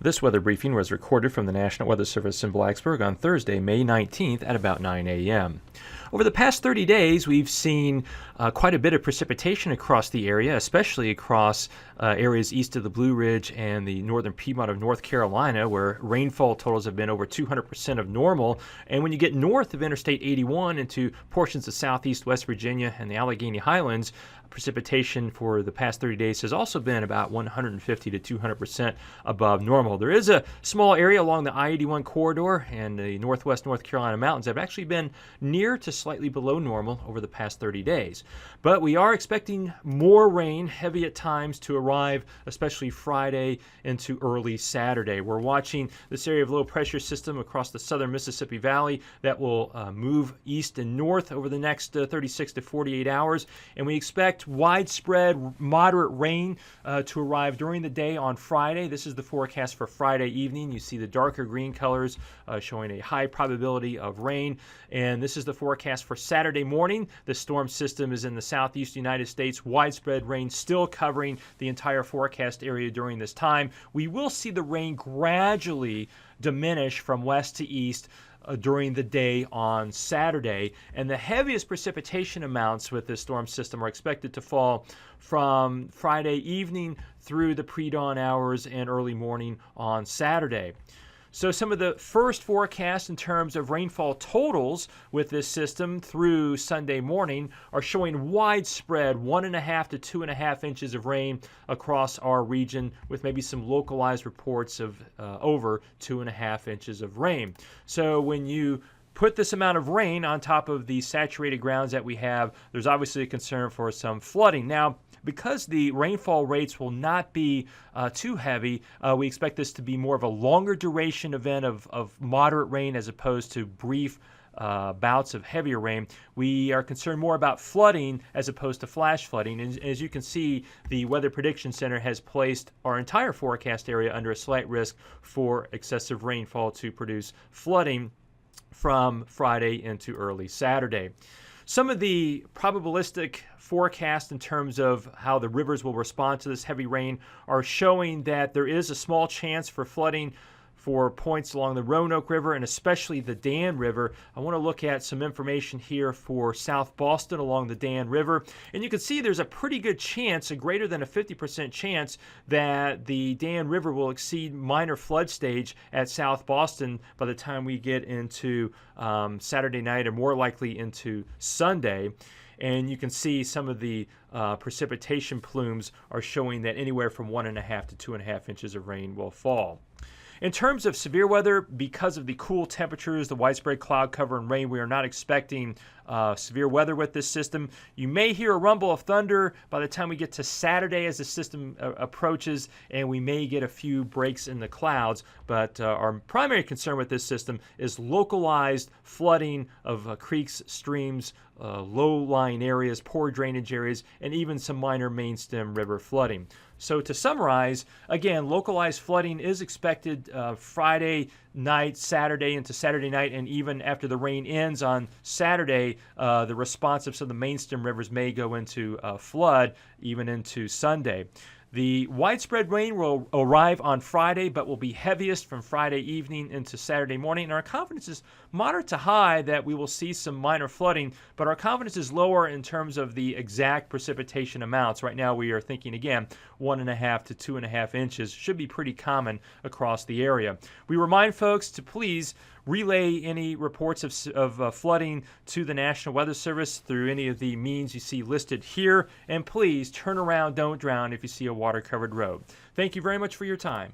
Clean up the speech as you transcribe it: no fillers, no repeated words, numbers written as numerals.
This weather briefing was recorded from the National Weather Service in Blacksburg on Thursday, May 19th at about 9 a.m. Over the past 30 days, we've seen quite a bit of precipitation across the area, especially across areas east of the Blue Ridge and the northern Piedmont of North Carolina, where rainfall totals have been over 200% of normal. And when you get north of Interstate 81 into portions of southeast West Virginia and the Allegheny Highlands, precipitation for the past 30 days has also been about 150 to 200% above normal. There is a small area along the I-81 corridor and the northwest North Carolina mountains that have actually been near to slightly below normal over the past 30 days. But we are expecting more rain, heavy at times, to arrive, especially Friday into early Saturday. We're watching this area of low pressure system across the southern Mississippi Valley that will move east and north over the next 36 to 48 hours, and we expect widespread moderate rain to arrive during the day on Friday. This is the forecast for Friday evening. You see the darker green colors showing a high probability of rain, and this is the forecast for Saturday morning. The storm system is in the southeast United States. Widespread rain still covering the entire forecast area during this time. We will see the rain gradually diminish from west to east during the day on Saturday, and the heaviest precipitation amounts with this storm system are expected to fall from Friday evening through the pre-dawn hours and early morning on Saturday. So some of the first forecasts in terms of rainfall totals with this system through Sunday morning are showing widespread 1.5 to 2.5 inches of rain across our region, with maybe some localized reports of over 2.5 inches of rain. So when you put this amount of rain on top of the saturated grounds that we have, there's obviously a concern for some flooding. Now, because the rainfall rates will not be too heavy, we expect this to be more of a longer duration event of moderate rain as opposed to brief bouts of heavier rain. We are concerned more about flooding as opposed to flash flooding. And as you can see, the Weather Prediction Center has placed our entire forecast area under a slight risk for excessive rainfall to produce flooding from Friday into early Saturday. Some of the probabilistic forecasts in terms of how the rivers will respond to this heavy rain are showing that there is a small chance for flooding for points along the Roanoke River and especially the Dan River. I want to look at some information here for South Boston along the Dan River. And you can see there's a pretty good chance, a greater than a 50% chance, that the Dan River will exceed minor flood stage at South Boston by the time we get into Saturday night, or more likely into Sunday. And you can see some of the precipitation plumes are showing that anywhere from 1.5 to 2.5 inches of rain will fall. In terms of severe weather, because of the cool temperatures, the widespread cloud cover and rain, we are not expecting severe weather with this system. You may hear a rumble of thunder by the time we get to Saturday as the system approaches, and we may get a few breaks in the clouds. But our primary concern with this system is localized flooding of creeks, streams, low-lying areas, poor drainage areas, and even some minor main stem river flooding. So to summarize, again, localized flooding is expected Friday night, Saturday into Saturday night, and even after the rain ends on Saturday, the response of some of the main stem rivers may go into flood even into Sunday. The widespread rain will arrive on Friday, but will be heaviest from Friday evening into Saturday morning. And our confidence is moderate to high that we will see some minor flooding, but our confidence is lower in terms of the exact precipitation amounts. Right now we are thinking, again, 1.5 to 2.5 inches should be pretty common across the area. We remind folks to please relay any reports of flooding to the National Weather Service through any of the means you see listed here. And please turn around, don't drown if you see a water-covered road. Thank you very much for your time.